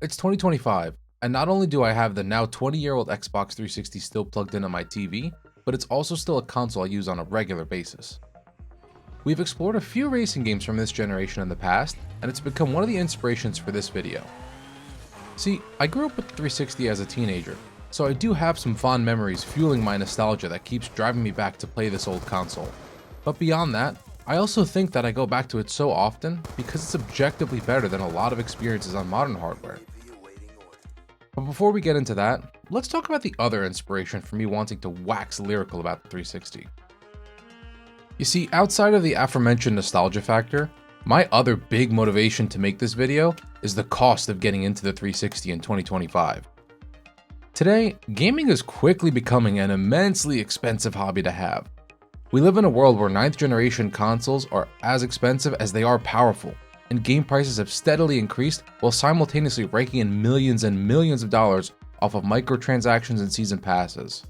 It's 2025, and not only do I have the now 20-year-old Xbox 360 still plugged into my TV, but it's also still a console I use on a regular basis. We've explored a few racing games from this generation in the past, and it's become one of the inspirations for this video. See, I grew up with the 360 as a teenager, so I do have some fond memories fueling my nostalgia that keeps driving me back to play this old console. But beyond that, I also think that I go back to it so often because it's objectively better than a lot of experiences on modern hardware. But before we get into that, let's talk about the other inspiration for me wanting to wax lyrical about the 360. You see, outside of the aforementioned nostalgia factor, my other big motivation to make this video is the cost of getting into the 360 in 2025. Today, gaming is quickly becoming an immensely expensive hobby to have. We live in a world where 9th generation consoles are as expensive as they are powerful, and game prices have steadily increased while simultaneously raking in millions and millions of dollars off of microtransactions and season passes.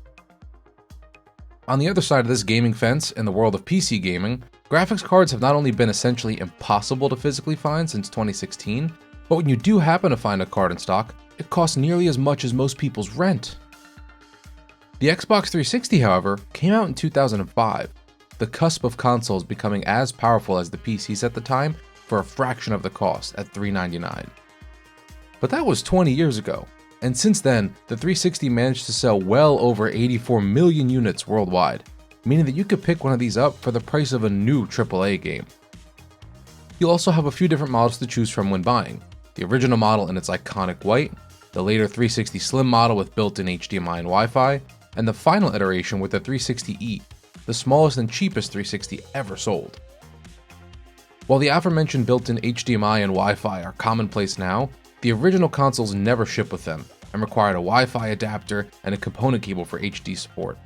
On the other side of this gaming fence, in the world of PC gaming, graphics cards have not only been essentially impossible to physically find since 2016, but when you do happen to find a card in stock, it costs nearly as much as most people's rent. The Xbox 360, however, came out in 2005, the cusp of consoles becoming as powerful as the PCs at the time for a fraction of the cost at $399. But that was 20 years ago, and since then, the 360 managed to sell well over 84 million units worldwide, meaning that you could pick one of these up for the price of a new AAA game. You'll also have a few different models to choose from when buying: the original model in its iconic white, the later 360 Slim model with built-in HDMI and Wi-Fi, and the final iteration with the 360e, the smallest and cheapest 360 ever sold. While the aforementioned built-in HDMI and Wi-Fi are commonplace now, the original consoles never shipped with them and required a Wi-Fi adapter and a component cable for HD support.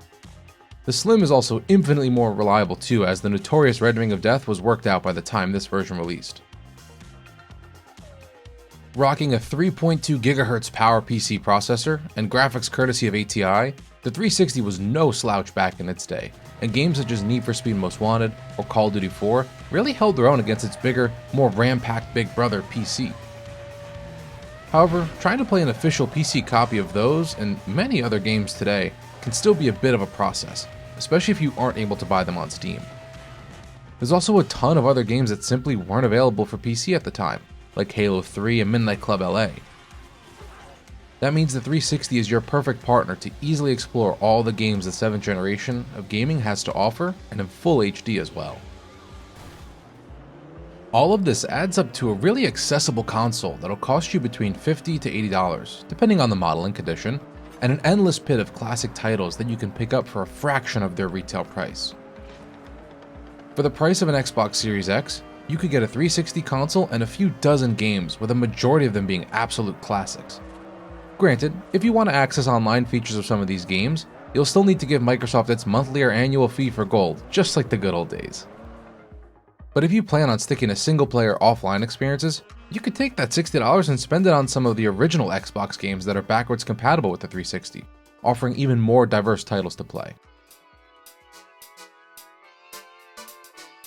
The Slim is also infinitely more reliable too, as the notorious red ring of death was worked out by the time this version released. Rocking a 3.2 GHz PowerPC processor and graphics courtesy of ATI, the 360 was no slouch back in its day, and games such as Need for Speed Most Wanted or Call of Duty 4 really held their own against its bigger, more RAM-packed big brother PC. However, trying to play an official PC copy of those and many other games today can still be a bit of a process, especially if you aren't able to buy them on Steam. There's also a ton of other games that simply weren't available for PC at the time, like Halo 3 and Midnight Club LA. That means the 360 is your perfect partner to easily explore all the games the 7th generation of gaming has to offer, and in full HD as well. All of this adds up to a really accessible console that'll cost you between $50 to $80, depending on the model and condition, and an endless pit of classic titles that you can pick up for a fraction of their retail price. For the price of an Xbox Series X, you could get a 360 console and a few dozen games, with a majority of them being absolute classics. Granted, if you want to access online features of some of these games, you'll still need to give Microsoft its monthly or annual fee for gold, just like the good old days. But if you plan on sticking to single-player offline experiences, you could take that $60 and spend it on some of the original Xbox games that are backwards compatible with the 360, offering even more diverse titles to play.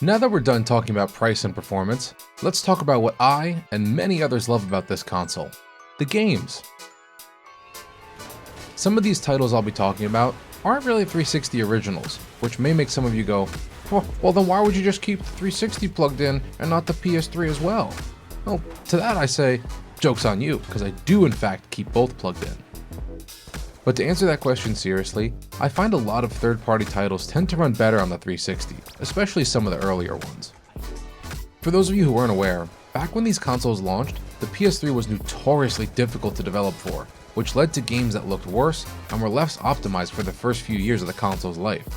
Now that we're done talking about price and performance, let's talk about what I and many others love about this console: the games. Some of these titles I'll be talking about aren't really 360 originals, which may make some of you go, well then why would you just keep the 360 plugged in and not the PS3 as well? Well, to that I say, joke's on you, because I do in fact keep both plugged in. But to answer that question seriously, I find a lot of third-party titles tend to run better on the 360, especially some of the earlier ones. For those of you who weren't aware, back when these consoles launched, the PS3 was notoriously difficult to develop for, which led to games that looked worse and were less optimized for the first few years of the console's life.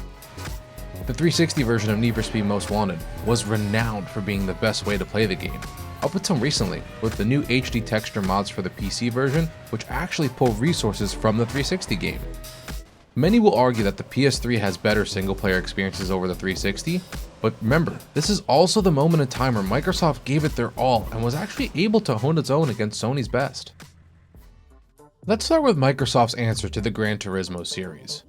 The 360 version of Need for Speed Most Wanted was renowned for being the best way to play the game, up until recently with the new HD texture mods for the PC version, which actually pull resources from the 360 game. Many will argue that the PS3 has better single-player experiences over the 360, but remember, this is also the moment in time where Microsoft gave it their all and was actually able to hold its own against Sony's best. Let's start with Microsoft's answer to the Gran Turismo series.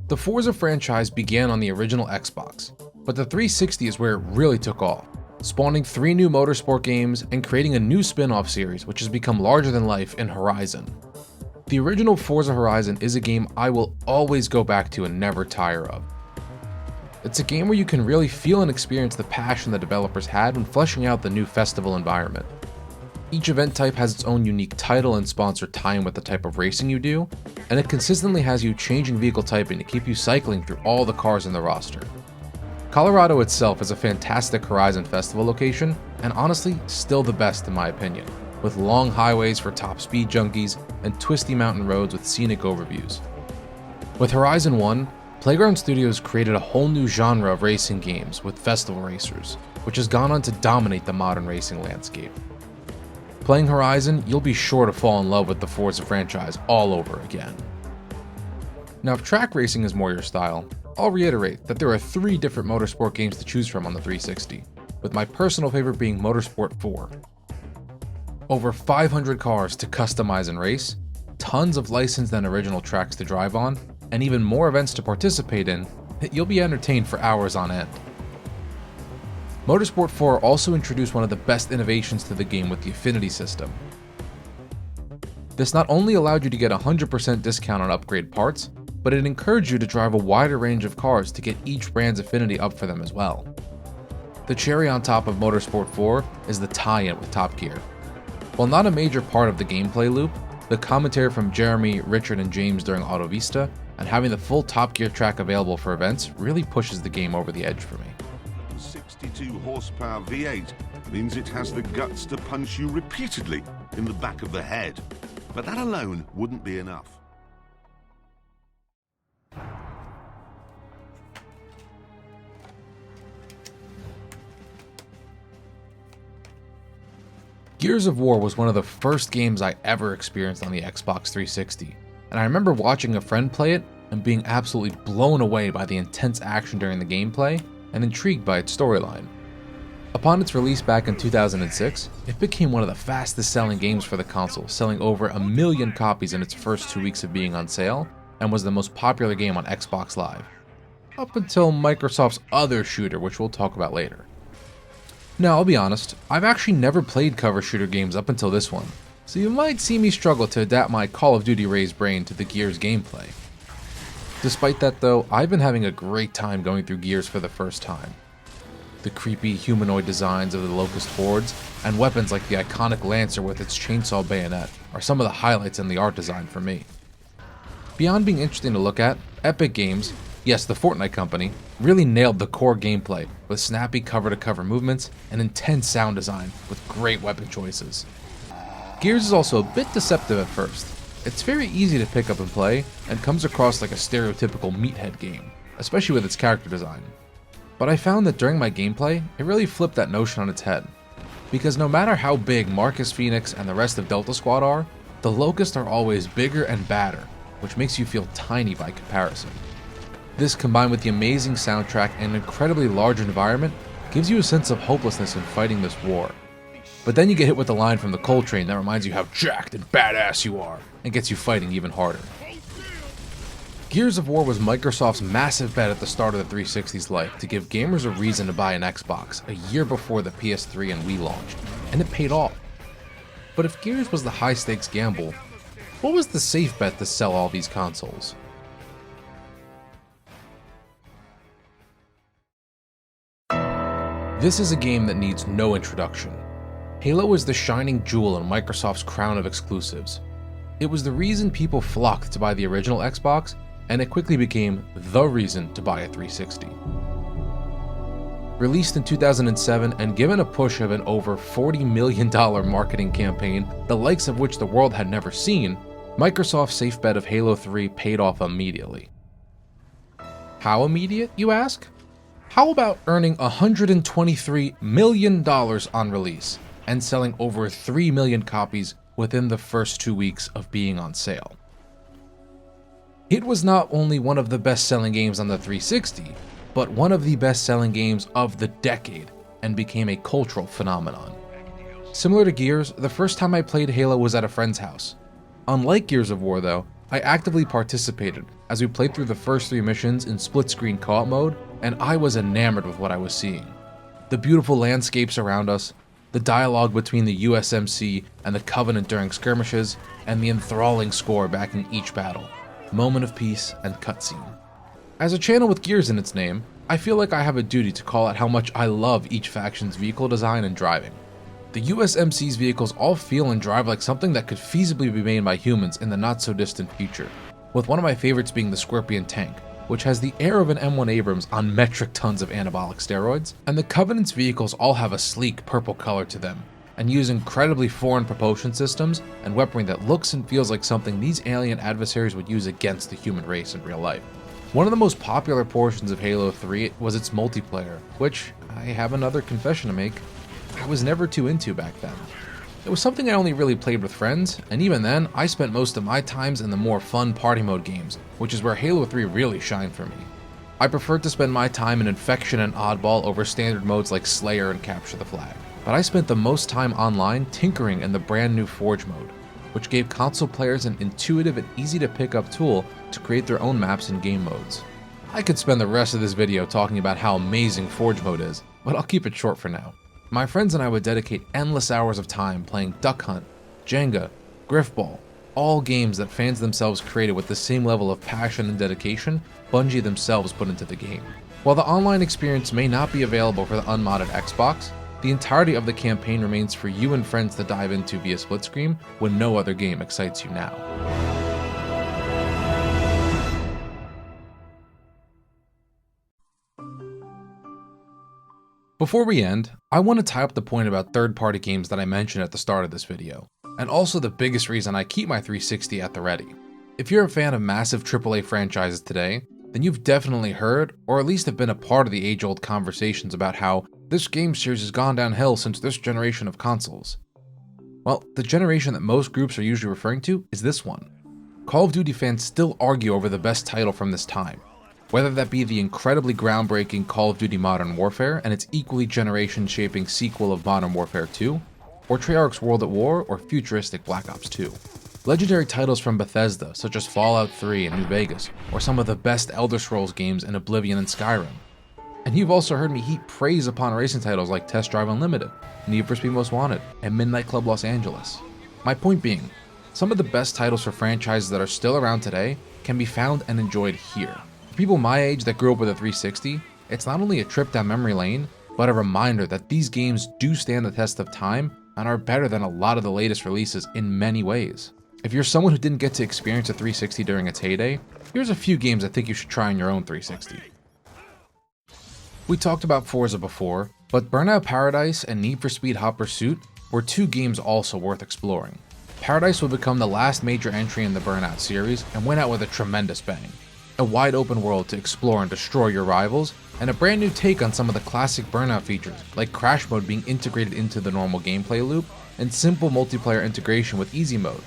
The Forza franchise began on the original Xbox, but the 360 is where it really took off, spawning 3 new motorsport games and creating a new spin-off series which has become larger than life in Horizon. The original Forza Horizon is a game I will always go back to and never tire of. It's a game where you can really feel and experience the passion the developers had when fleshing out the new festival environment. Each event type has its own unique title and sponsor tie-in with the type of racing you do, and it consistently has you changing vehicle typing to keep you cycling through all the cars in the roster. Colorado itself is a fantastic Horizon Festival location, and honestly, still the best in my opinion, with long highways for top speed junkies and twisty mountain roads with scenic overviews. With Horizon 1, Playground Studios created a whole new genre of racing games with festival racers, which has gone on to dominate the modern racing landscape. Playing Horizon, you'll be sure to fall in love with the Forza franchise all over again. Now, if track racing is more your style, I'll reiterate that there are 3 different motorsport games to choose from on the 360, with my personal favorite being Motorsport 4. Over 500 cars to customize and race, tons of licensed and original tracks to drive on, and even more events to participate in, you'll be entertained for hours on end. Motorsport 4 also introduced one of the best innovations to the game with the Affinity system. This not only allowed you to get a 100% discount on upgrade parts, but it encouraged you to drive a wider range of cars to get each brand's affinity up for them as well. The cherry on top of Motorsport 4 is the tie-in with Top Gear. While not a major part of the gameplay loop, the commentary from Jeremy, Richard, and James during Auto Vista, and having the full Top Gear track available for events really pushes the game over the edge for me. 62 horsepower V8 means it has the guts to punch you repeatedly in the back of the head. But that alone wouldn't be enough. Gears of War was one of the first games I ever experienced on the Xbox 360, and I remember watching a friend play it and being absolutely blown away by the intense action during the gameplay and intrigued by its storyline. Upon its release back in 2006, it became one of the fastest selling games for the console, selling over 1 million copies in its first 2 weeks of being on sale, and was the most popular game on Xbox Live. Up until Microsoft's other shooter, which we'll talk about later. Now, I'll be honest, I've actually never played cover shooter games up until this one, so you might see me struggle to adapt my Call of Duty raised brain to the Gears gameplay. Despite that though, I've been having a great time going through Gears for the first time. The creepy humanoid designs of the Locust Hordes, and weapons like the iconic Lancer with its chainsaw bayonet are some of the highlights in the art design for me. Beyond being interesting to look at, Epic Games, yes, the Fortnite company, really nailed the core gameplay with snappy cover-to-cover movements and intense sound design with great weapon choices. Gears is also a bit deceptive at first. It's very easy to pick up and play, and comes across like a stereotypical meathead game, especially with its character design. But I found that during my gameplay, it really flipped that notion on its head. Because no matter how big Marcus Phoenix and the rest of Delta Squad are, the Locusts are always bigger and badder, which makes you feel tiny by comparison. This, combined with the amazing soundtrack and incredibly large environment, gives you a sense of hopelessness in fighting this war. But then you get hit with a line from the Coltrane that reminds you how jacked and badass you are, and gets you fighting even harder. Gears of War was Microsoft's massive bet at the start of the 360's life to give gamers a reason to buy an Xbox a year before the PS3 and Wii launched, and it paid off. But if Gears was the high-stakes gamble, what was the safe bet to sell all these consoles? This is a game that needs no introduction. Halo is the shining jewel in Microsoft's crown of exclusives. It was the reason people flocked to buy the original Xbox, and it quickly became the reason to buy a 360. Released in 2007 and given a push of an over $40 million marketing campaign, the likes of which the world had never seen, Microsoft's safe bet of Halo 3 paid off immediately. How immediate, you ask? How about earning $123 million on release and selling over 3 million copies within the first 2 weeks of being on sale? It was not only one of the best-selling games on the 360, but one of the best-selling games of the decade, and became a cultural phenomenon. Similar to Gears, the first time I played Halo was at a friend's house. Unlike Gears of War though, I actively participated as we played through the first 3 missions in split-screen co-op mode, and I was enamored with what I was seeing. The beautiful landscapes around us, the dialogue between the USMC and the Covenant during skirmishes, and the enthralling score backing each battle, moment of peace and cutscene. As a channel with Gears in its name, I feel like I have a duty to call out how much I love each faction's vehicle design and driving. The USMC's vehicles all feel and drive like something that could feasibly be made by humans in the not-so-distant future, with one of my favorites being the Scorpion tank, which has the air of an M1 Abrams on metric tons of anabolic steroids, and the Covenant's vehicles all have a sleek purple color to them, and use incredibly foreign propulsion systems and weaponry that looks and feels like something these alien adversaries would use against the human race in real life. One of the most popular portions of Halo 3 was its multiplayer, which, I have another confession to make, I was never too into back then. It was something I only really played with friends, and even then, I spent most of my times in the more fun party mode games, which is where Halo 3 really shined for me. I preferred to spend my time in Infection and Oddball over standard modes like Slayer and Capture the Flag, but I spent the most time online tinkering in the brand new Forge mode, which gave console players an intuitive and easy to pick up tool to create their own maps and game modes. I could spend the rest of this video talking about how amazing Forge mode is, but I'll keep it short for now. My friends and I would dedicate endless hours of time playing Duck Hunt, Jenga, Griffball, all games that fans themselves created with the same level of passion and dedication Bungie themselves put into the game. While the online experience may not be available for the unmodded Xbox, the entirety of the campaign remains for you and friends to dive into via split screen when no other game excites you now. Before we end, I want to tie up the point about third-party games that I mentioned at the start of this video, and also the biggest reason I keep my 360 at the ready. If you're a fan of massive AAA franchises today, then you've definitely heard, or at least have been a part of the age-old conversations about how this game series has gone downhill since this generation of consoles. Well, the generation that most groups are usually referring to is this one. Call of Duty fans still argue over the best title from this time, whether that be the incredibly groundbreaking Call of Duty Modern Warfare and its equally generation-shaping sequel of Modern Warfare 2, or Treyarch's World at War or futuristic Black Ops 2. Legendary titles from Bethesda, such as Fallout 3 and New Vegas, or some of the best Elder Scrolls games in Oblivion and Skyrim. And you've also heard me heap praise upon racing titles like Test Drive Unlimited, Need for Speed Most Wanted, and Midnight Club Los Angeles. My point being, some of the best titles for franchises that are still around today can be found and enjoyed here. For people my age that grew up with a 360, it's not only a trip down memory lane, but a reminder that these games do stand the test of time and are better than a lot of the latest releases in many ways. If you're someone who didn't get to experience a 360 during its heyday, here's a few games I think you should try on your own 360. We talked about Forza before, but Burnout Paradise and Need for Speed Hot Pursuit were two games also worth exploring. Paradise would become the last major entry in the Burnout series and went out with a tremendous bang. A wide open world to explore and destroy your rivals, and a brand new take on some of the classic Burnout features, like Crash Mode being integrated into the normal gameplay loop, and simple multiplayer integration with Easy Mode.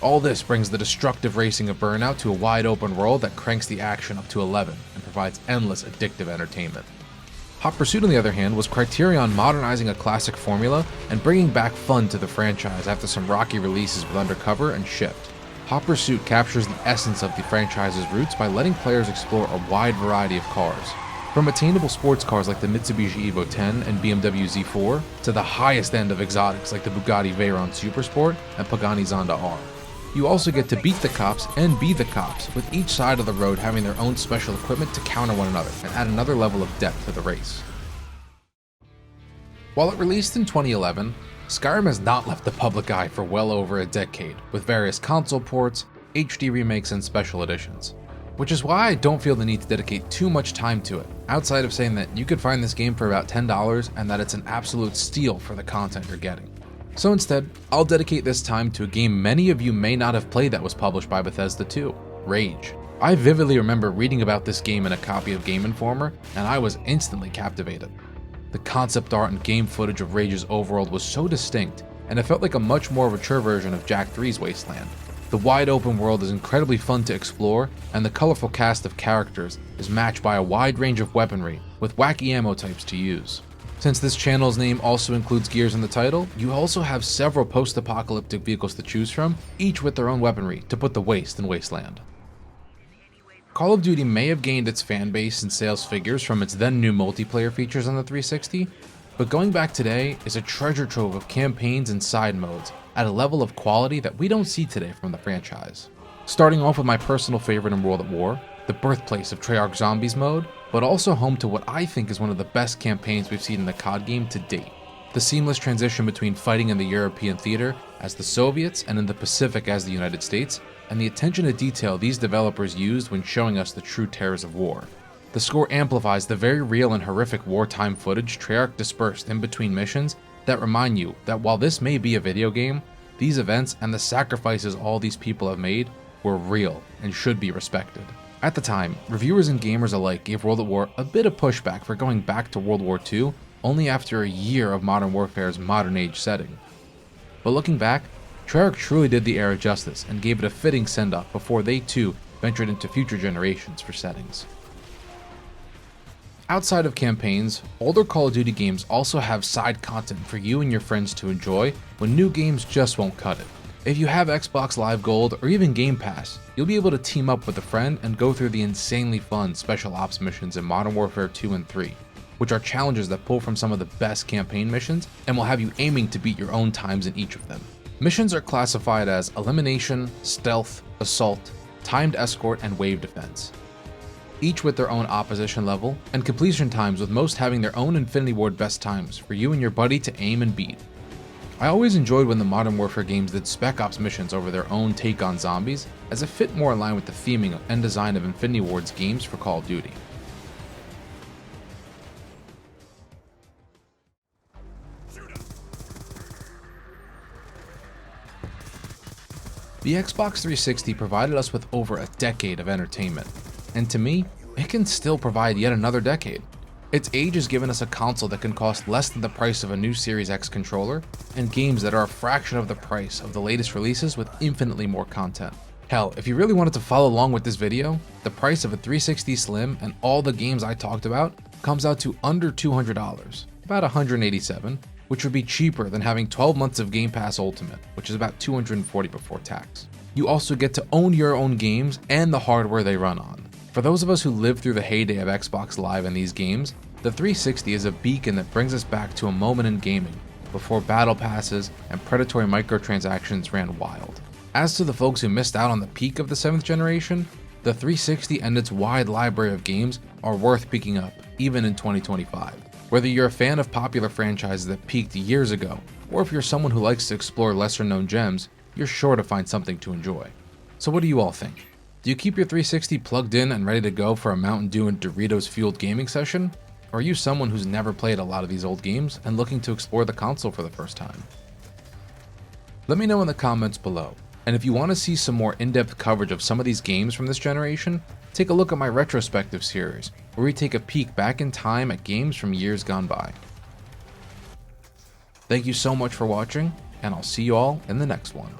All this brings the destructive racing of Burnout to a wide open world that cranks the action up to 11 and provides endless addictive entertainment. Hot Pursuit, on the other hand, was Criterion modernizing a classic formula and bringing back fun to the franchise after some rocky releases with Undercover and Shift. Hot Pursuit captures the essence of the franchise's roots by letting players explore a wide variety of cars, from attainable sports cars like the Mitsubishi Evo 10 and BMW Z4, to the highest end of exotics like the Bugatti Veyron Supersport and Pagani Zonda R. You also get to beat the cops and be the cops, with each side of the road having their own special equipment to counter one another and add another level of depth to the race. While it released in 2011, Skyrim has not left the public eye for well over a decade, with various console ports, HD remakes, and special editions. Which is why I don't feel the need to dedicate too much time to it, outside of saying that you could find this game for about $10 and that it's an absolute steal for the content you're getting. So instead, I'll dedicate this time to a game many of you may not have played that was published by Bethesda too, Rage. I vividly remember reading about this game in a copy of Game Informer, and I was instantly captivated. The concept art and game footage of Rage's overworld was so distinct, and it felt like a much more mature version of Jak 3's Wasteland. The wide open world is incredibly fun to explore, and the colorful cast of characters is matched by a wide range of weaponry with wacky ammo types to use. Since this channel's name also includes Gears in the title, you also have several post-apocalyptic vehicles to choose from, each with their own weaponry to put the waste in Wasteland. Call of Duty may have gained its fan base and sales figures from its then new multiplayer features on the 360, But going back today is a treasure trove of campaigns and side modes at a level of quality that we don't see today from the franchise. Starting off with my personal favorite in World at War, the birthplace of Treyarch Zombies mode, but also home to what I think is one of the best campaigns we've seen in the COD game to date. The seamless transition between fighting in the European theater as the Soviets and in the Pacific as the United States, and the attention to detail these developers used when showing us the true terrors of war. The score amplifies the very real and horrific wartime footage Treyarch dispersed in between missions that remind you that while this may be a video game, these events and the sacrifices all these people have made were real and should be respected. At the time, reviewers and gamers alike gave World at War a bit of pushback for going back to World War II only after a year of Modern Warfare's modern age setting. But looking back, Treyarch truly did the era justice and gave it a fitting send-off before they too ventured into future generations for settings. Outside of campaigns, older Call of Duty games also have side content for you and your friends to enjoy when new games just won't cut it. If you have Xbox Live Gold or even Game Pass, you'll be able to team up with a friend and go through the insanely fun Special Ops missions in Modern Warfare 2 and 3, which are challenges that pull from some of the best campaign missions and will have you aiming to beat your own times in each of them. Missions are classified as Elimination, Stealth, Assault, Timed Escort, and Wave Defense, each with their own opposition level and completion times, with most having their own Infinity Ward best times for you and your buddy to aim and beat. I always enjoyed when the Modern Warfare games did Spec Ops missions over their own take on zombies, as it fit more in line with the theming and design of Infinity Ward's games for Call of Duty. The Xbox 360 provided us with over a decade of entertainment, and to me, it can still provide yet another decade. Its age has given us a console that can cost less than the price of a new Series X controller, and games that are a fraction of the price of the latest releases with infinitely more content. Hell, if you really wanted to follow along with this video, the price of a 360 Slim and all the games I talked about comes out to under $200, about $187, which would be cheaper than having 12 months of Game Pass Ultimate, which is about $240 before tax. You also get to own your own games and the hardware they run on. For those of us who lived through the heyday of Xbox Live and these games, the 360 is a beacon that brings us back to a moment in gaming before battle passes and predatory microtransactions ran wild. As to the folks who missed out on the peak of the 7th generation, the 360 and its wide library of games are worth picking up, even in 2025. Whether you're a fan of popular franchises that peaked years ago, or if you're someone who likes to explore lesser known gems, you're sure to find something to enjoy. So what do you all think? Do you keep your 360 plugged in and ready to go for a Mountain Dew and Doritos fueled gaming session? Or are you someone who's never played a lot of these old games and looking to explore the console for the first time? Let me know in the comments below, and if you want to see some more in-depth coverage of some of these games from this generation, take a look at my retrospective series, where we take a peek back in time at games from years gone by. Thank you so much for watching, and I'll see you all in the next one.